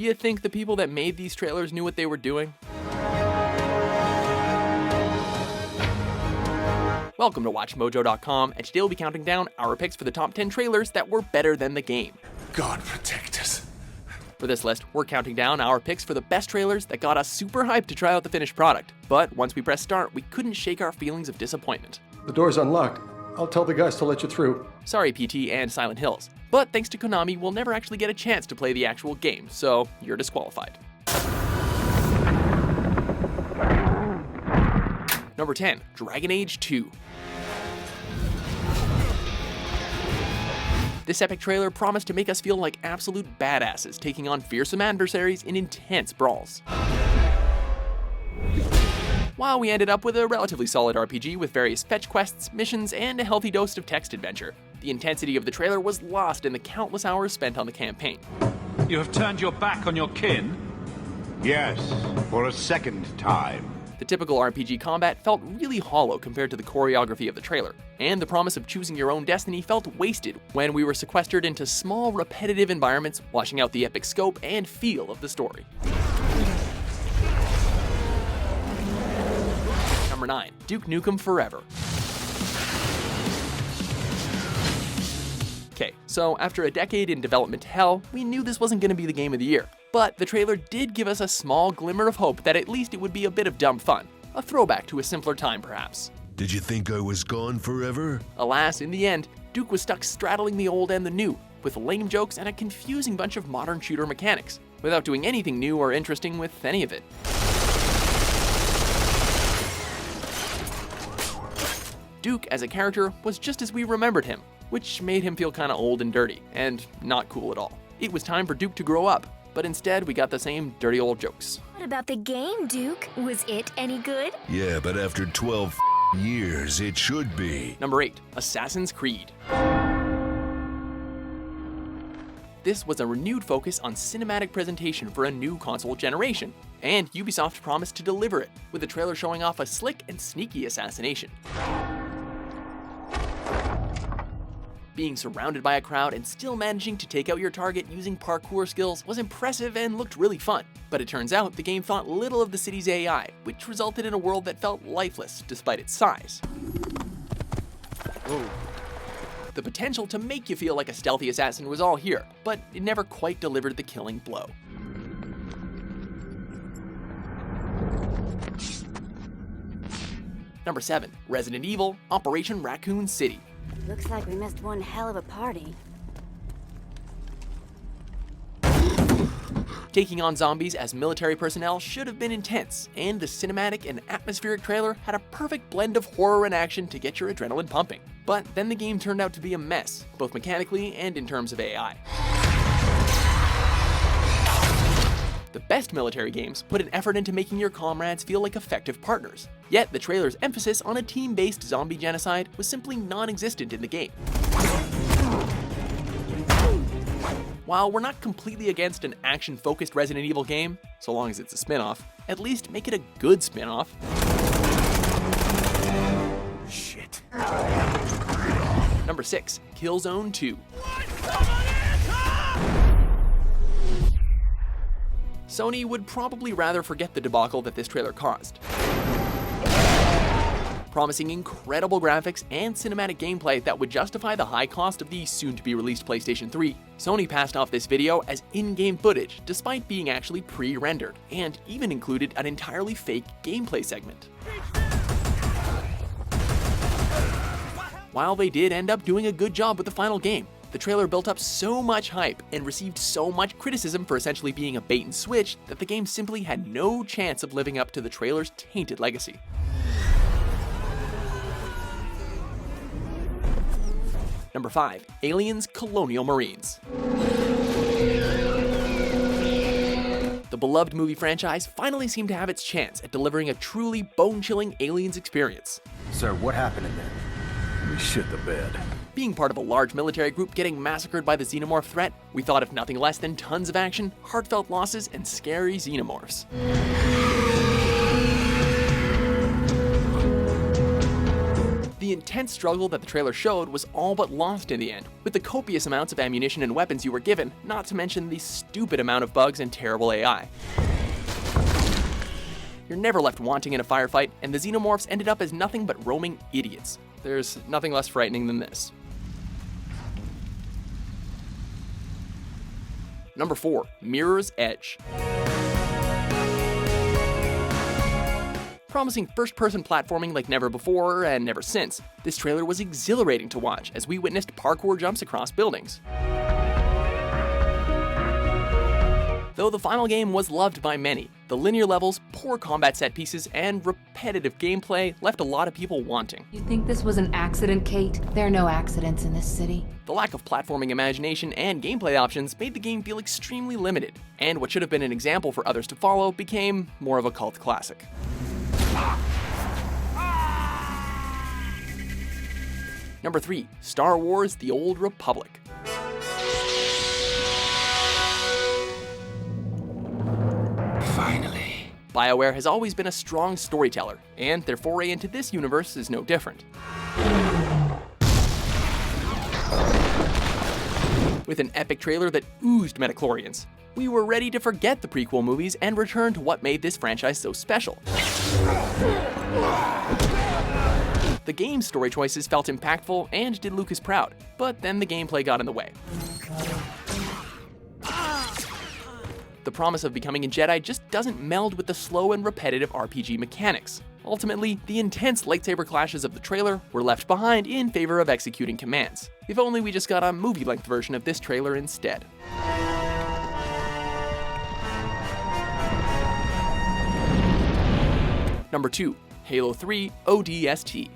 you think the people that made these trailers knew what they were doing? Welcome to WatchMojo.com, and today we'll be counting down our picks for the top 10 trailers that were better than the game. God protect us. For this list, we're counting down our picks for the best trailers that got us super hyped to try out the finished product. But once we pressed start, we couldn't shake our feelings of disappointment. The door's unlocked. I'll tell the guys to let you through. Sorry, PT and Silent Hills. But thanks to Konami, we'll never actually get a chance to play the actual game, so you're disqualified. Number 10, Dragon Age 2. This epic trailer promised to make us feel like absolute badasses taking on fearsome adversaries in intense brawls. While we ended up with a relatively solid RPG with various fetch quests, missions, and a healthy dose of text adventure, the intensity of the trailer was lost in the countless hours spent on the campaign. You have turned your back on your kin? Yes, for a second time. The typical RPG combat felt really hollow compared to the choreography of the trailer, and the promise of choosing your own destiny felt wasted when we were sequestered into small, repetitive environments, washing out the epic scope and feel of the story. Number 9, Duke Nukem Forever. Okay, so after a decade in development hell, we knew this wasn't going to be the game of the year. But the trailer did give us a small glimmer of hope that at least it would be a bit of dumb fun. A throwback to a simpler time, perhaps. Did you think I was gone forever? Alas, in the end, Duke was stuck straddling the old and the new, with lame jokes and a confusing bunch of modern shooter mechanics, without doing anything new or interesting with any of it. Duke, as a character, was just as we remembered him, which made him feel kinda old and dirty, and not cool at all. It was time for Duke to grow up, but instead we got the same dirty old jokes. What about the game, Duke? Was it any good? Yeah, but after 12 years, it should be. Number 8, Assassin's Creed. This was a renewed focus on cinematic presentation for a new console generation, and Ubisoft promised to deliver it, with the trailer showing off a slick and sneaky assassination. Being surrounded by a crowd and still managing to take out your target using parkour skills was impressive and looked really fun. But it turns out the game thought little of the city's AI, which resulted in a world that felt lifeless despite its size. Whoa. The potential to make you feel like a stealthy assassin was all here, but it never quite delivered the killing blow. Number 7, Resident Evil, Operation Raccoon City. Looks like we missed one hell of a party. Taking on zombies as military personnel should have been intense, and the cinematic and atmospheric trailer had a perfect blend of horror and action to get your adrenaline pumping. But then the game turned out to be a mess, both mechanically and in terms of AI. The best military games put an effort into making your comrades feel like effective partners. Yet the trailer's emphasis on a team-based zombie genocide was simply non-existent in the game. While we're not completely against an action-focused Resident Evil game, so long as it's a spin-off, at least make it a good spin-off. Shit. Number 6, Killzone 2. Sony would probably rather forget the debacle that this trailer caused. Promising incredible graphics and cinematic gameplay that would justify the high cost of the soon-to-be-released PlayStation 3, Sony passed off this video as in-game footage despite being actually pre-rendered, and even included an entirely fake gameplay segment. While they did end up doing a good job with the final game, the trailer built up so much hype and received so much criticism for essentially being a bait and switch that the game simply had no chance of living up to the trailer's tainted legacy. Number 5, Aliens Colonial Marines. The beloved movie franchise finally seemed to have its chance at delivering a truly bone-chilling Aliens experience. Sir, what happened in there? We shit the bed. Being part of a large military group getting massacred by the xenomorph threat, we thought of nothing less than tons of action, heartfelt losses, and scary xenomorphs. The intense struggle that the trailer showed was all but lost in the end, with the copious amounts of ammunition and weapons you were given, not to mention the stupid amount of bugs and terrible AI. You're never left wanting in a firefight, and the xenomorphs ended up as nothing but roaming idiots. There's nothing less frightening than this. Number 4. Mirror's Edge. Promising first-person platforming like never before and never since, this trailer was exhilarating to watch as we witnessed parkour jumps across buildings. Though the final game was loved by many, the linear levels, poor combat set pieces, and repetitive gameplay left a lot of people wanting. You think this was an accident, Kate? There are no accidents in this city. The lack of platforming imagination and gameplay options made the game feel extremely limited, and what should have been an example for others to follow became more of a cult classic. Number 3. Star Wars: The Old Republic. Finally. BioWare has always been a strong storyteller, and their foray into this universe is no different. With an epic trailer that oozed metachlorians, we were ready to forget the prequel movies and return to what made this franchise so special. The game's story choices felt impactful and did Lucas proud, but then the gameplay got in the way. The promise of becoming a Jedi just doesn't meld with the slow and repetitive RPG mechanics. Ultimately, the intense lightsaber clashes of the trailer were left behind in favor of executing commands. If only we just got a movie-length version of this trailer instead. Number 2. Halo 3 ODST.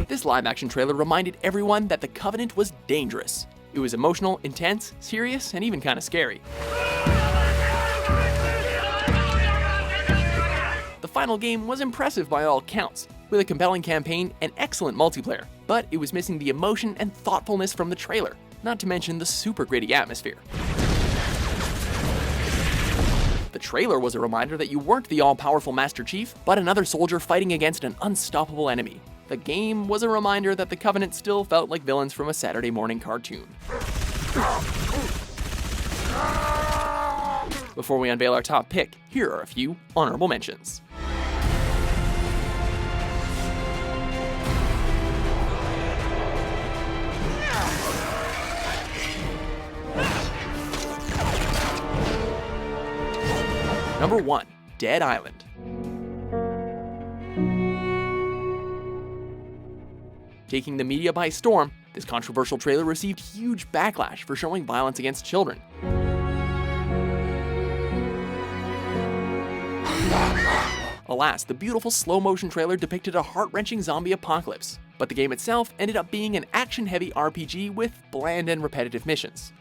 This live-action trailer reminded everyone that the Covenant was dangerous. It was emotional, intense, serious, and even kinda scary. The final game was impressive by all counts, with a compelling campaign and excellent multiplayer, but it was missing the emotion and thoughtfulness from the trailer, not to mention the super gritty atmosphere. The trailer was a reminder that you weren't the all-powerful Master Chief, but another soldier fighting against an unstoppable enemy. The game was a reminder that the Covenant still felt like villains from a Saturday morning cartoon. Before we unveil our top pick, here are a few honorable mentions. Number 1. Dead Island. Taking the media by storm, this controversial trailer received huge backlash for showing violence against children. Alas, the beautiful slow-motion trailer depicted a heart-wrenching zombie apocalypse, but the game itself ended up being an action-heavy RPG with bland and repetitive missions.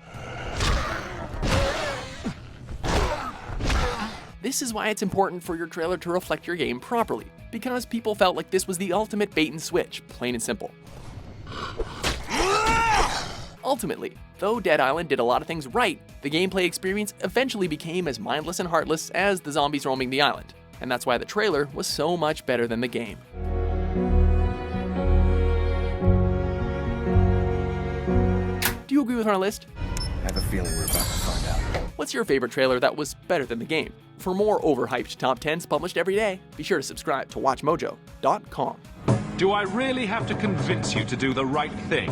This is why it's important for your trailer to reflect your game properly, because people felt like this was the ultimate bait and switch, plain and simple. Ultimately, though Dead Island did a lot of things right, the gameplay experience eventually became as mindless and heartless as the zombies roaming the island, and that's why the trailer was so much better than the game. Do you agree with our list? I have a feeling we're about to find out. What's your favorite trailer that was better than the game? For more overhyped top 10s published every day, be sure to subscribe to WatchMojo.com. Do I really have to convince you to do the right thing?